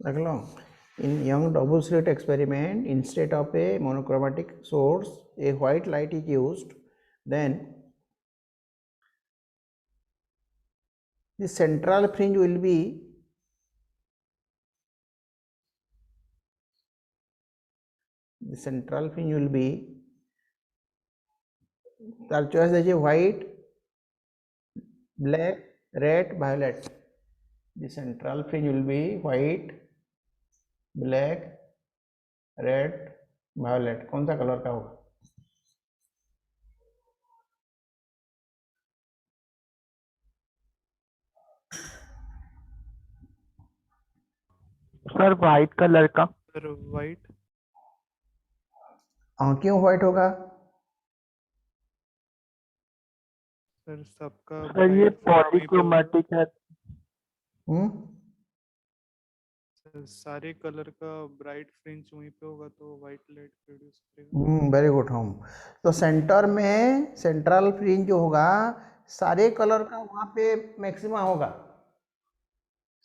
देख लो, in young double slit experiment, instead of a monochromatic source, a white light is used. Then the central fringe will be তার choice আছে white, black, red, violet. The central fringe will be white, black, red, violet. कौन सा colour का होगा? Sir white colour का। Sir white. हाँ, क्यों white होगा? सर सबका सर ये bright fringe वहीं पे होगा। पॉलीक्रोमेटिक है। सर सारे कलर का ब्राइट फ्रिंज वहीं पे होगा तो वाइट लाइट प्रोड्यूस करेगा। Very good home. तो सेंटर में सेंट्रल फ्रिंज जो होगा सारे कलर का वहाँ पे मैक्सिमा होगा।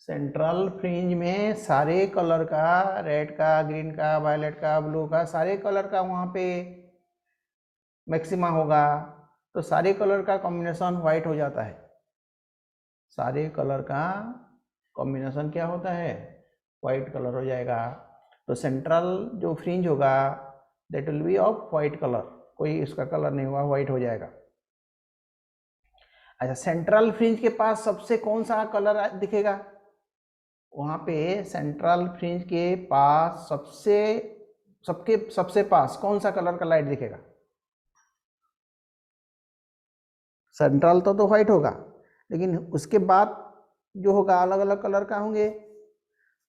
सेंट्रल फ्रिंज में सारे कलर का, रेड का, ग्रीन का, वायलेट का, ब्लू का, सारे कलर का वहाँ पे मैक्सिमा होगा। तो सारे कलर का कॉम्बिनेशन वाइट हो जाता है। सारे कलर का कॉम्बिनेशन क्या होता है? वाइट कलर हो जाएगा। तो सेंट्रल जो फ्रिंज होगा that will be of white colour, कोई इसका कलर नहीं हुआ, वाइट हो जाएगा। अच्छा, सेंट्रल फ्रिंज के पास सबसे कौन सा कलर दिखेगा? वहाँ पे सेंट्रल फ्रिंज के पास सबसे पास कौन सा कलर का लाइट दिखेगा? सेंट्रल तो वाइट होगा, लेकिन उसके बाद जो होगा अलग अलग कलर का होंगे।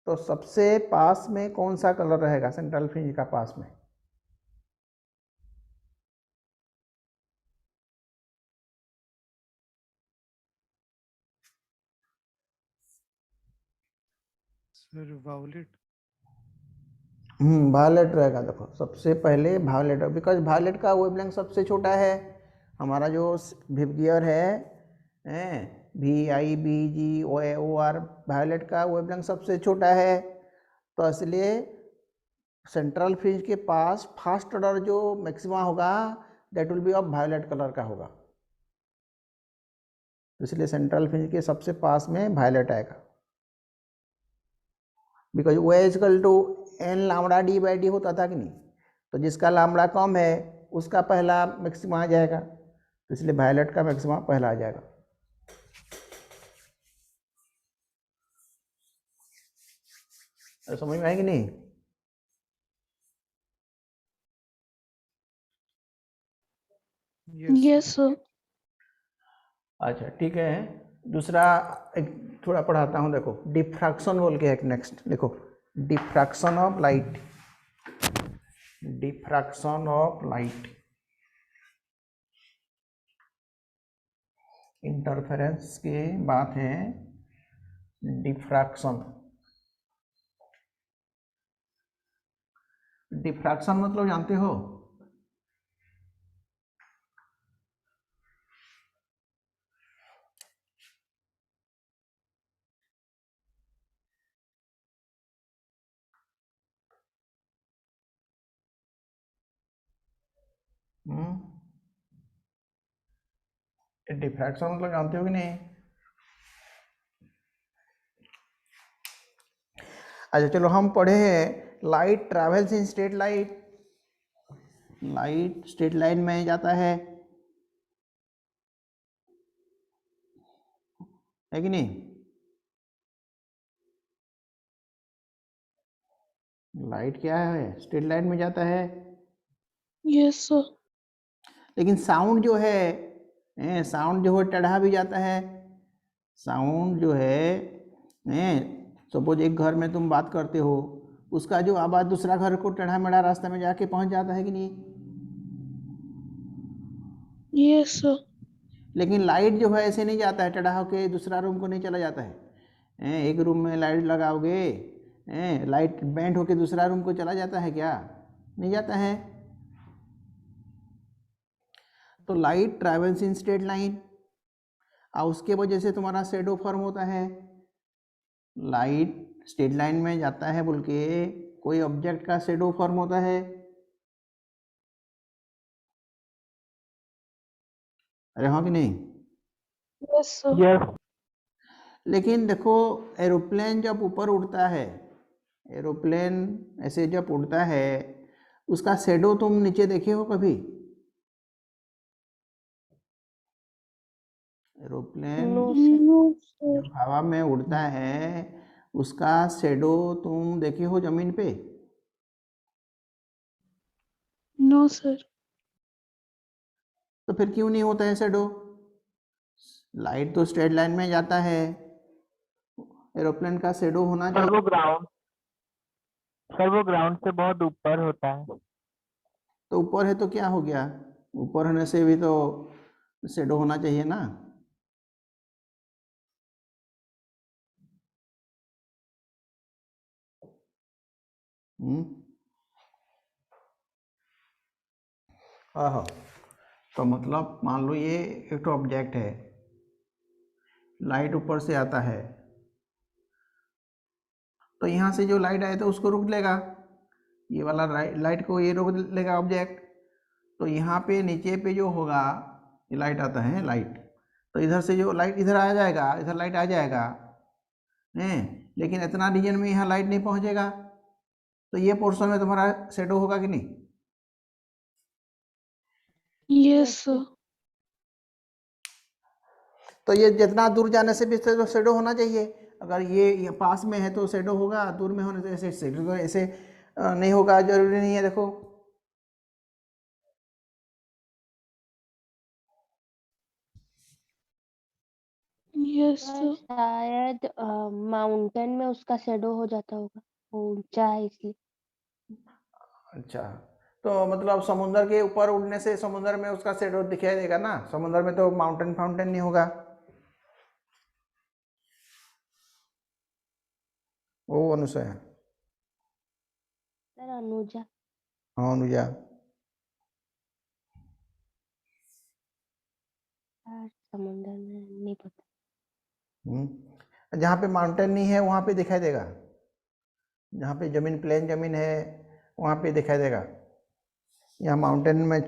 तो सबसे पास में कौन सा कलर रहेगा सेंट्रल फ्रिंज का पास में? Sir violet. वायलेट रहेगा। देखो सबसे पहले वायलेट, बिकॉज वायलेट का वेवलेंथ सबसे छोटा है। हमारा जो विबगियर है VIBGOR, वायलेट का वेवलेंथ सबसे छोटा है। तो इसलिए सेंट्रल फ्रिंज के पास फर्स्ट ऑर्डर जो मैक्सिमा होगा that will be of violet colour का होगा। इसलिए सेंट्रल फ्रिंज के सबसे पास में वायलेट आएगा। बिकॉज ओ is equal to n lambda D/D होता था कि नहीं? तो जिसका लामड़ा कम है उसका पहला मैक्सिमा आ जाएगा। तो इसलिए वायलेट का मैक्सिमा पहला आ जाएगा। समझ में आएगी नहीं? Yes sir. अच्छा ठीक है। दूसरा एक थोड़ा पढ़ाता हूँ। देखो डिफ्रैक्शन बोल के एक नेक्स्ट लिखो, diffraction of light. Diffraction of light, interference की बात है। डिफ्रैक्शन, डिफ्रैक्शन मतलब जानते हो? डिफ्रैक्शन मतलब जानते हो कि नहीं? अच्छा चलो हम पढ़े हैं light travels in straight light. Light straight line में जाता है कि नहीं? लाइट क्या है, स्ट्रेट लाइन में जाता है। Yes sir. लेकिन साउंड जो है, साउंड जो है टेढ़ा भी जाता है। साउंड जो है, सपोज एक घर में तुम बात करते हो, उसका जो आवाज़ दूसरा घर को टेढ़ा मेढ़ा रास्ते में जाके पहुंच जाता है कि नहीं? Yes sir. लेकिन लाइट जो है ऐसे नहीं जाता है, टेढ़ा होके दूसरा रूम को नहीं चला जाता है। एक रूम में लाइट लगाओगे, लाइट बेंड होके दूसरा रूम को चला जाता है क्या? नहीं जाता है। तो light travels in straight line, और उसके वजह से तुम्हारा शेडो फॉर्म होता है। लाइट स्ट्रेट लाइन में जाता है बोल के कोई ऑब्जेक्ट का शेडो फॉर्म होता है। अरे हाँ कि नहीं? Yes, sir. यस लेकिन देखो एरोप्लेन जब ऊपर उड़ता है, एरोप्लेन ऐसे जब उड़ता है उसका शेडो तुम नीचे देखे हो कभी? Aeroplane No, sir. No, sir. जब हवा में उड़ता है उसका शेडो तुम देखे हो जमीन पे? No, sir. तो फिर क्यों नहीं होता है शेडो? लाइट तो स्ट्रेट लाइन में जाता है, एरोप्लेन का शेडो होना सर चाहिए। वो ग्राउंड से बहुत ऊपर होता है। तो ऊपर है तो क्या हो गया? ऊपर होने से भी तो शेडो होना चाहिए ना। हम्म। हाँ, तो मतलब मान लो ये एक ऑब्जेक्ट है, लाइट ऊपर से आता है, तो यहाँ से जो लाइट आए तो उसको रोक लेगा, ये वाला लाइट को ये रोक लेगा ऑब्जेक्ट। तो यहाँ पे नीचे पे जो होगा, ये लाइट आता है लाइट, तो इधर से जो लाइट इधर आ जाएगा, इधर लाइट आ जाएगा हैं, लेकिन इतना रीजन में यहाँ लाइट नहीं पहुँचेगा, तो ये पोर्शन में तुम्हारा शेडो होगा कि नहीं? Yes, sir. तो ये जितना दूर जाने से भी शेडो होना चाहिए। अगर ये पास में है तो शेडो होगा, दूर में होने से ऐसे शेडो तो ऐसे नहीं होगा, जरूरी नहीं है। देखो Yes, सर sir. शायद माउंटेन में उसका शेडो हो जाता होगा, वो ऊंचा है इसलिए। अच्छा, तो मतलब समुंदर के ऊपर उड़ने से समुंदर में उसका शेडो दिखाई देगा ना, समुंदर में तो माउंटेन फाउंटेन नहीं होगा। वो अनुसया। सर अनुजा। हाँ अनुजा। सर समुंदर में नहीं पता। जहाँ पे माउंटेन नहीं है वहाँ पे दिखाई देगा, जहाँ पे जमीन प्लेन जमीन है वहाँ पे दिखाई देगा। यहाँ माउंटेन में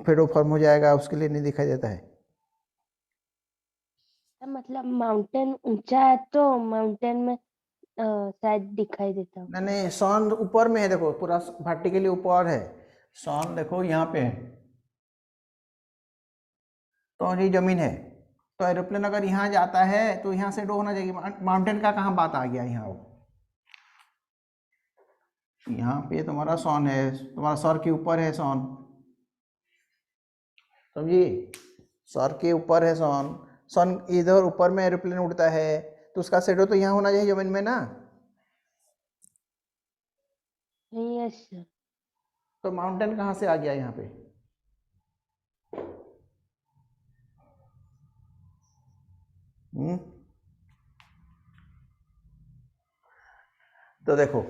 फेडो फॉर्म हो जाएगा, उसके लिए नहीं दिखाई देता है। सर मतलब माउंटेन ऊंचा है तो माउंटेन में शायद दिखाई देता हो। नहीं नहीं, सन ऊपर में है, देखो पूरा वर्टिकली ऊपर है सन, देखो यहाँ पे है, तो ये जमीन है, तो एरोप्लेन अगर यहाँ जाता है तो यहाँ से डो होना चाहिए। माउंटेन का कहाँ बात आ गया यहाँ? वो यहाँ पे तुम्हारा सन है, तुम्हारा सर के ऊपर है सन, समझी? सर के ऊपर है सन, सन इधर ऊपर में एरोप्लेन उड़ता है, तो उसका शेडो तो यहाँ होना चाहिए जमीन में ना। Yes sir. तो माउंटेन कहाँ से आ गया यहाँ पे? तो देखो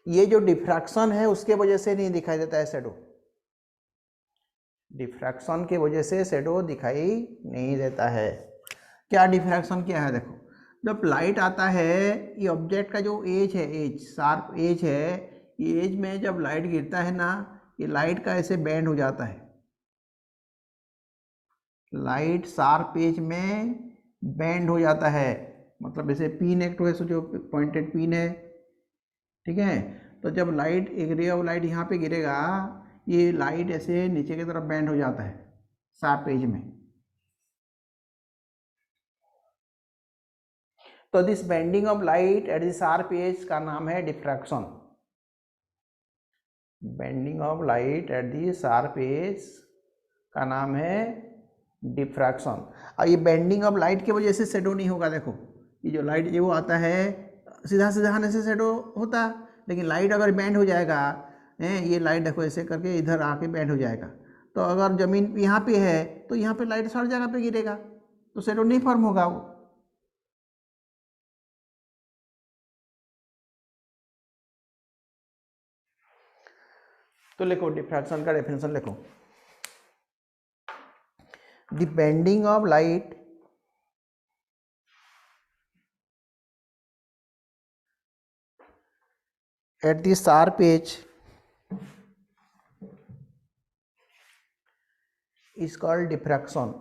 ये जो डिफ्रैक्शन है उसके वजह से नहीं दिखाई देता है शेडो, डिफ्रैक्शन के वजह से शेडो दिखाई नहीं देता है। क्या डिफ्रैक्शन क्या है? देखो जब लाइट आता है, ये ऑब्जेक्ट का जो एज है, एज शार्प एज है, ये एज में जब लाइट गिरता है ना, ये लाइट का ऐसे बैंड हो जाता है, लाइट शार्प एज में बैंड हो जाता है, मतलब ऐसे पिन एक तो जो पॉइंटेड पिन है, ठीक है? तो जब लाइट, एक रे ऑफ लाइट यहाँ पे गिरेगा, ये लाइट ऐसे नीचे की तरफ बैंड हो जाता है शार्प एज में। तो this bending of light at the sharp edge का नाम है diffraction. Bending of light at the sharp edge का नाम है डिफ्रैक्शन। और ये बेंडिंग ऑफ लाइट की वजह से शेडो नहीं होगा। देखो ये जो लाइट ये वो आता है, सीधा सीधा आने से शेडो होता, लेकिन लाइट अगर बैंड हो जाएगा, ये लाइट देखो ऐसे करके इधर आके बैंड हो जाएगा, तो अगर जमीन यहाँ पे है तो यहाँ पे लाइट हर जगह पे गिरेगा, तो शेडो नहीं फॉर्म होगा वो। तो लिखो डिफ्रैक्शन का डेफिनेशन लिखो, the bending of light at the sharp edge is called diffraction.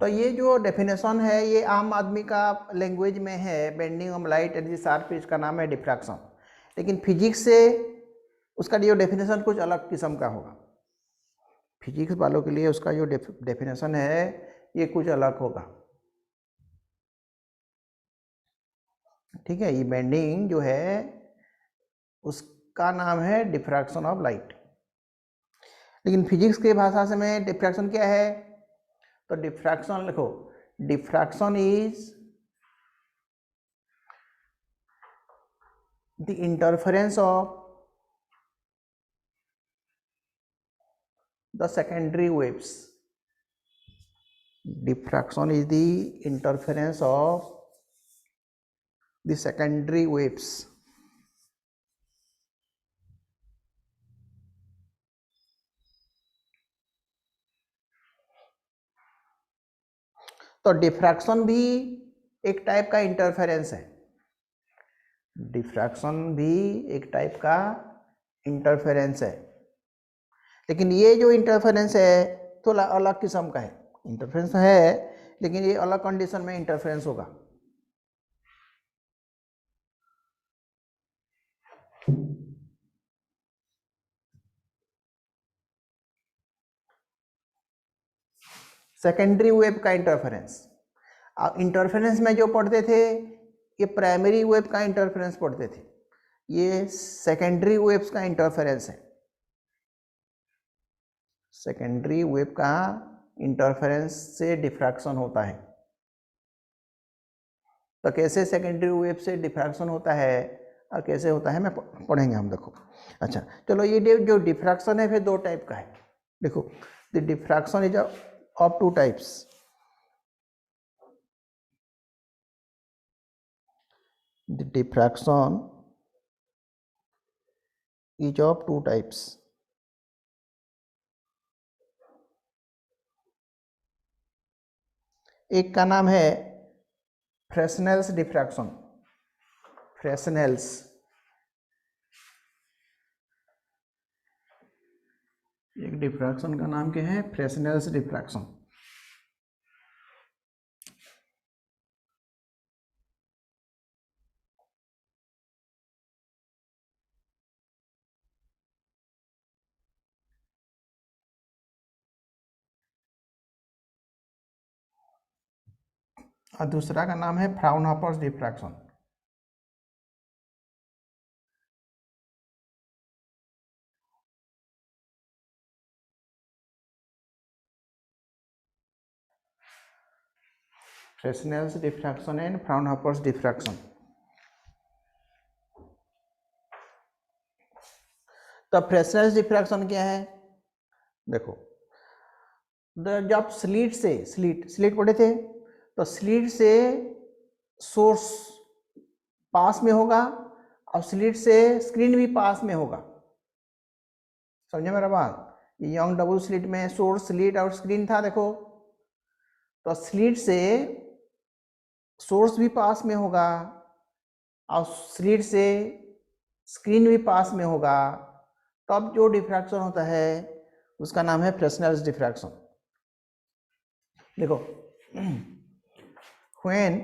तो ये जो डेफिनेशन है ये आम आदमी का लैंग्वेज में है, bending of light at the sharp edge का नाम है डिफ्रैक्शन, लेकिन फिजिक्स से उसका जो डेफिनेशन कुछ अलग किस्म का होगा। फिजिक्स वालों के लिए उसका जो डेफिनेशन है ये कुछ अलग होगा। ठीक है, ये बेंडिंग जो है उसका नाम है डिफ्रैक्शन ऑफ लाइट, लेकिन फिजिक्स की भाषा से में डिफ्रैक्शन क्या है, तो डिफ्रैक्शन लिखो, diffraction is the interference of the secondary waves. Diffraction is the interference of the secondary waves. तो डिफ्रैक्शन भी एक टाइप का इंटरफेरेंस है, डिफ्रैक्शन भी एक टाइप का इंटरफेरेंस है, लेकिन ये जो इंटरफेरेंस है थोड़ा अलग किस्म का है। इंटरफेरेंस है लेकिन ये अलग कंडीशन में इंटरफेरेंस होगा। सेकेंडरी वेव का इंटरफेरेंस, आप इंटरफेरेंस में जो पढ़ते थे ये प्राइमरी वेव का इंटरफेरेंस पढ़ते थे, ये सेकेंडरी वेव्स का इंटरफेरेंस है। सेकेंडरी वेव का इंटरफेरेंस से डिफ्रैक्शन होता है। तो कैसे सेकेंडरी वेव से डिफ्रैक्शन होता है और कैसे होता है मैं पढ़ेंगे हम, देखो। अच्छा चलो, ये जो डिफ्रैक्शन है फिर दो टाइप का है। देखो, the diffraction is of two types. The diffraction is of two types. एक का नाम है फ्रेस्नेल्स डिफ्रैक्शन, फ्रेस्नेल्स। एक डिफ्रैक्शन का नाम क्या है, फ्रेस्नेल्स डिफ्रैक्शन। और दूसरा का नाम है Fraunhofer's diffraction. Fresnel's diffraction and Fraunhofer's diffraction. तो फ्रेस्नेल्स डिफ्रैक्शन क्या है, देखो, जब स्लिट पढ़े थे, तो स्लिट से सोर्स पास में होगा और स्लिट से स्क्रीन भी पास में होगा। समझे मेरा बात? यंग डबल स्लिट में सोर्स, स्लिट और स्क्रीन था, देखो। तो स्लिट से सोर्स भी पास में होगा और स्लिट से स्क्रीन भी पास में होगा, तब जो डिफ्रैक्शन होता है उसका नाम है फ्रेस्नेल्स डिफ्रैक्शन। देखो, when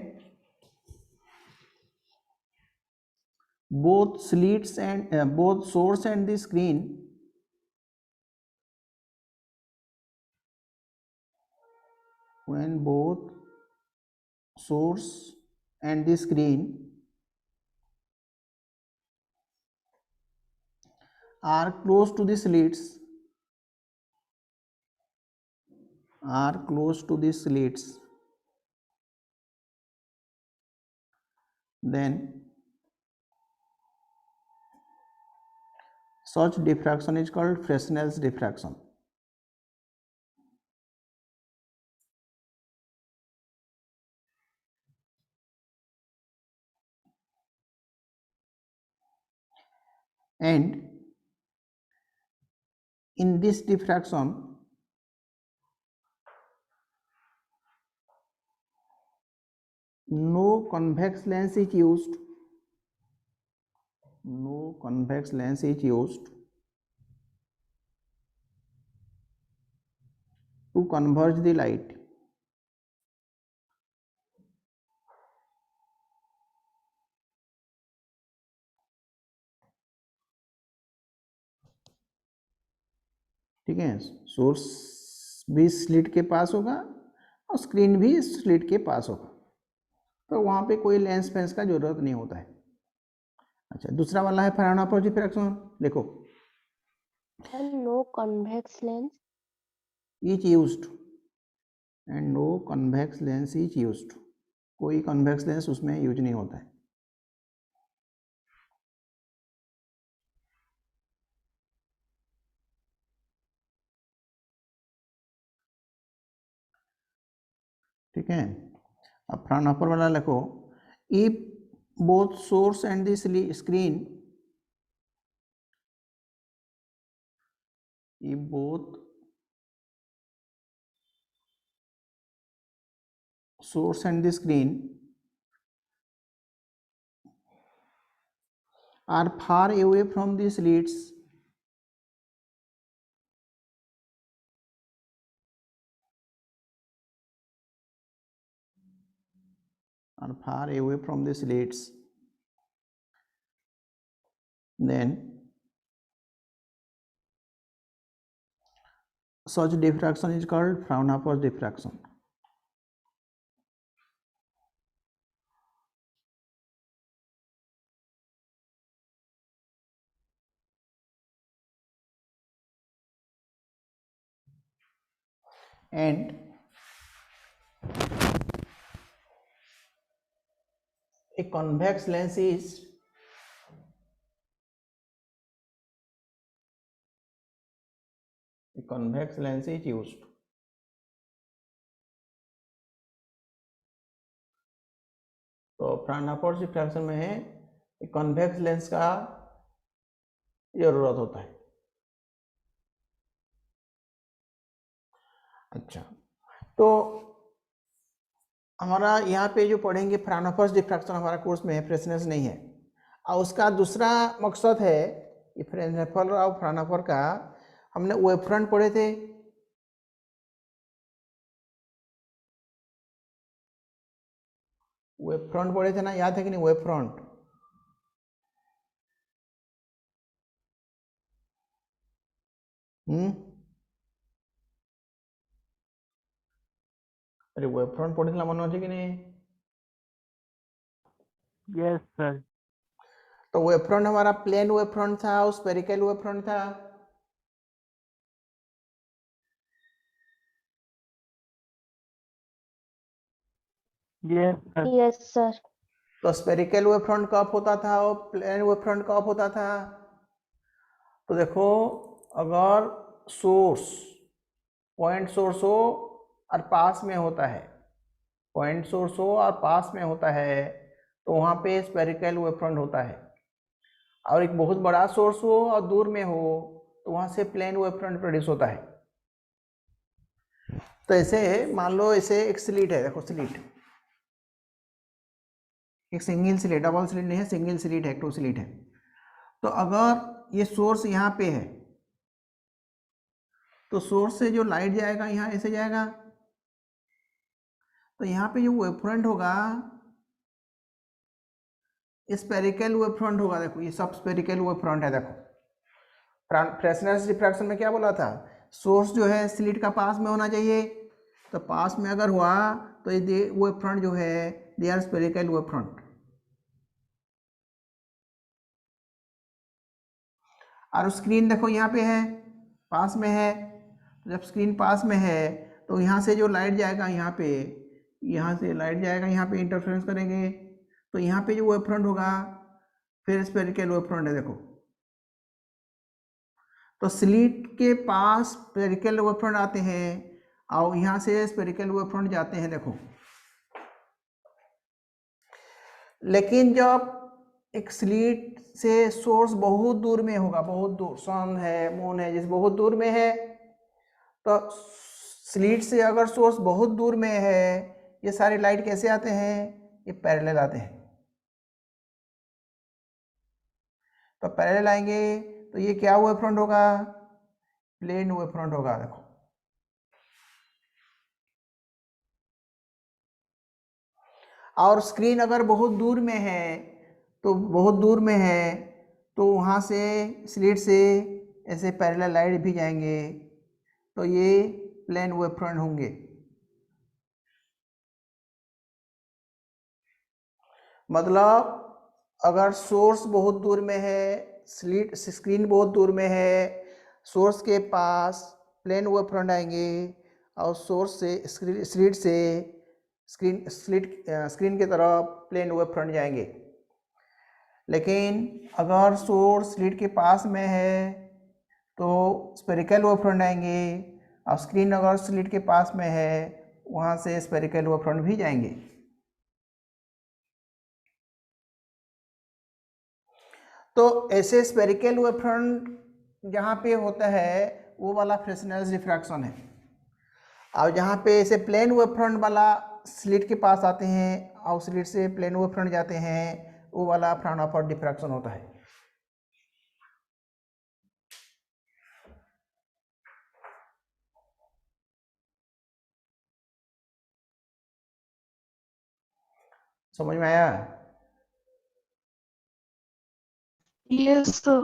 both slits and both source and the screen when both source and the screen are close to the slits, then such diffraction is called Fresnel's diffraction. And in this diffraction no convex lens is used. No convex lens is used to converge the light. ठीक है, source भी slit के पास होगा और screen भी slit के पास होगा, तो वहाँ पे कोई लेंस फेंस का जरूरत नहीं होता है। अच्छा, दूसरा वाला है फ्राउनहोफर डिफ्रैक्शन, देखो no convex lens is used and no convex lens is used, कोई कन्वेक्स लेंस उसमें यूज नहीं होता है। ठीक है, अब फ्राउनहोफर वाला लिखो, if both source and the screen, if both source and the screen are far away from the slits, then such diffraction is called Fraunhofer's diffraction. And a convex lens is used. तो Fraunhofer diffraction में है convex lens का जरूरत होता है। अच्छा, तो हमारा यहाँ पे जो पढ़ेंगे फ्राउनहोफर डिफ्रैक्शन हमारा कोर्स में फ्रेशनेस नहीं है, और उसका दूसरा मकसद है ये फ्रेशनेस और फ्राउनहोफर का, हमने वेव फ्रंट पढ़े थे, वेव फ्रंट पढ़े थे ना, याद है कि नहीं? वेव फ्रंट, अरे वेव फ्रंट पढ़े थे मन अच्छे कि नहीं? Yes sir. तो वेव फ्रंट हमारा प्लेन वेव फ्रंट था और स्फेरिकल वेव फ्रंट था। Yes sir. Yes sir. तो स्फेरिकल वेव फ्रंट कब होता था और प्लेन वेव फ्रंट कब होता था? तो देखो, अगर सोर्स पॉइंट सोर्स हो और पास में होता है, पॉइंट सोर्स हो और पास में होता है, तो वहाँ पे स्फेरिकल वेव फ्रंट होता है, और एक बहुत बड़ा सोर्स हो और दूर में हो तो वहाँ से प्लेन वेव फ्रंट प्रोड्यूस होता है। तो ऐसे मान लो, ऐसे एक स्लिट है, देखो स्लिट, एक सिंगल स्लिट, डबल स्लिट नहीं है, सिंगल स्लिट है, टू स्लिट है। तो अगर ये सोर्स यहाँ पे है तो सोर्स से जो लाइट जाएगा यहाँ ऐसे जाएगा, तो यहाँ पे जो वेव फ्रंट होगा स्फेरिकल वेव फ्रंट होगा। देखो ये सब स्फेरिकल वेव फ्रंट है। देखो फ्रेशनेस डिफ्रैक्शन में क्या बोला था, सोर्स जो है स्लिट का पास में होना चाहिए, तो पास में अगर हुआ तो ये वेव फ्रंट जो है they are spherical wave front. और स्क्रीन देखो यहाँ पे है, पास में है, तो जब स्क्रीन पास में है तो यहाँ से जो लाइट जाएगा यहाँ पे, यहाँ से लाइट जाएगा यहाँ पे, इंटरफेरेंस करेंगे, तो यहाँ पे जो वेव फ्रंट होगा फिर स्फेरिकल वेव फ्रंट है। देखो तो स्लिट के पास स्फेरिकल वेव फ्रंट आते हैं और यहाँ से स्फेरिकल वेव फ्रंट जाते हैं। देखो, लेकिन जब एक स्लिट से सोर्स बहुत दूर में होगा, बहुत दूर, सन है, मून है, जैसे बहुत दूर में है, तो स्लिट से अगर सोर्स बहुत दूर में है, ये सारी लाइट कैसे आते हैं, ये पैरेलल आते हैं। तो पैरेलल आएंगे तो ये क्या वेव फ्रंट होगा, प्लेन वेव फ्रंट होगा। देखो और स्क्रीन अगर बहुत दूर में है तो वहां से स्लिट से ऐसे पैरेलल लाइट भी जाएंगे, तो ये प्लेन वेव फ्रंट होंगे। मतलब अगर सोर्स बहुत दूर में है, स्क्रीन बहुत दूर में है, सोर्स के पास प्लेन वेव फ्रंट आएंगे और सोर्स से स्लिट से स्क्रीन की तरफ प्लेन वेव फ्रंट जाएंगे। लेकिन अगर सोर्स स्लिट के पास में है तो स्फेरिकल वेव फ्रंट आएंगे, और स्क्रीन अगर स्लिट के पास में है वहाँ से स्फेरिकल वेव फ्रंट भी जाएंगे। तो ऐसे स्फेरिकल वेव फ्रंट जहाँ पे होता है वो वाला फ्रेस्नेल डिफ्रैक्शन है, और जहाँ पे ऐसे प्लेन वेव फ्रंट वाला स्लिट के पास आते हैं और स्लिट से प्लेन वेव फ्रंट जाते हैं, वो वाला फ्राउनहोफर डिफ्रैक्शन होता है। समझ में आया? Yes, sir.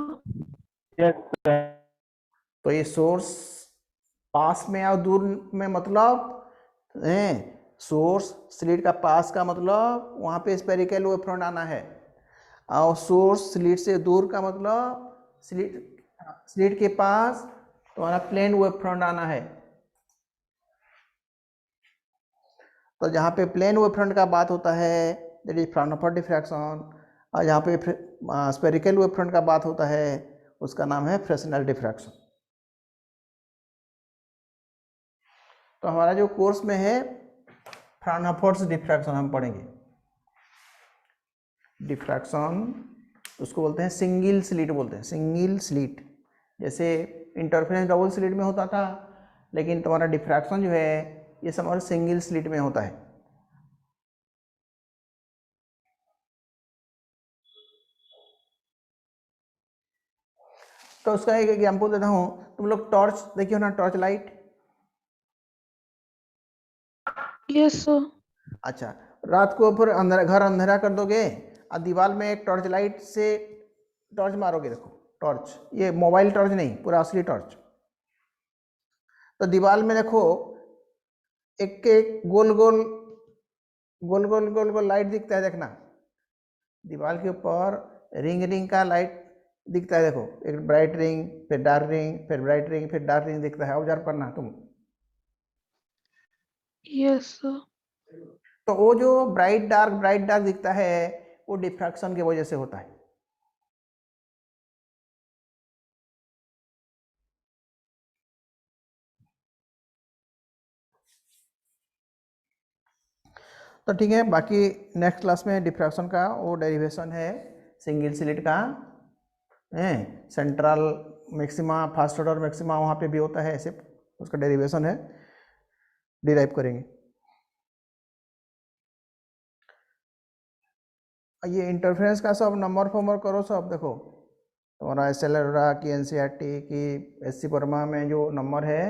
Yes, sir. तो ये सोर्स पास में और दूर में मतलब सोर्स स्लिट का पास का मतलब वहाँ पे स्फेरिकल वेव फ्रंट आना है, और सोर्स स्लिट से दूर का मतलब स्लिट के पास तुम्हारा प्लेन वेव फ्रंट आना है। तो जहाँ पे प्लेन वेव फ्रंट का बात होता है दैट इज फ्राउनहोफर डिफ्रैक्शन, और जहाँ पे स्फेरिकल वेव फ्रंट का बात होता है उसका नाम है फ्रेस्नेल डिफ्रैक्शन। तो हमारा जो कोर्स में है फ्राउनहोफर डिफ्रैक्शन हम पढ़ेंगे। डिफ्रैक्शन उसको बोलते हैं सिंगल स्लिट, बोलते हैं सिंगल स्लिट। जैसे इंटरफेरेंस डबल स्लिट में होता था, लेकिन तुम्हारा डिफ्रैक्शन जो है ये सब हमारे सिंगल स्लिट में होता है। तो उसका एक एग्जाम्पल देता हूँ। तुम लोग टॉर्च देखिए ना, टॉर्च लाइट। Yes, sir. अच्छा, रात को फिर घर अंधेरा कर दोगे और दीवार में एक टॉर्च लाइट से टॉर्च मारोगे। देखो टॉर्च, ये मोबाइल टॉर्च नहीं, पूरा असली टॉर्च। तो दीवार में देखो एक एक गोल गोल लाइट दिखता है। देखना दीवार के ऊपर रिंग का लाइट दिखता है। देखो एक ब्राइट रिंग, फिर डार्क रिंग, फिर ब्राइट रिंग, फिर डार्क रिंग दिखता है। ऑब्जर्व करना तुम। Yes, sir. तो वो जो ब्राइट डार्क दिखता है वो डिफ्रैक्शन की वजह से होता है। तो ठीक है, बाकी नेक्स्ट क्लास में डिफ्रैक्शन का वो डेरिवेशन है सिंगल स्लिट का, central maxima, first order maxima वहाँ पे भी होता है, ऐसे उसका डेरिवेशन है, डिराइव करेंगे। ये इंटरफेरेंस का सब नंबर फॉर्मर करो सब। देखो तुम्हारा एसएलआर की, एनसीईआरटी की, एससी वर्मा में जो नंबर है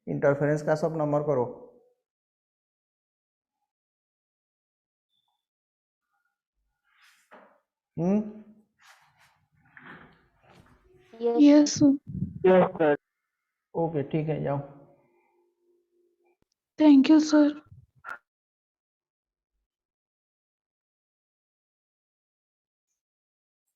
इंटरफेरेंस का सब नंबर करो। Yes, sir. Yes, sir. Okay ठीक है, जाओ। Thank you, sir.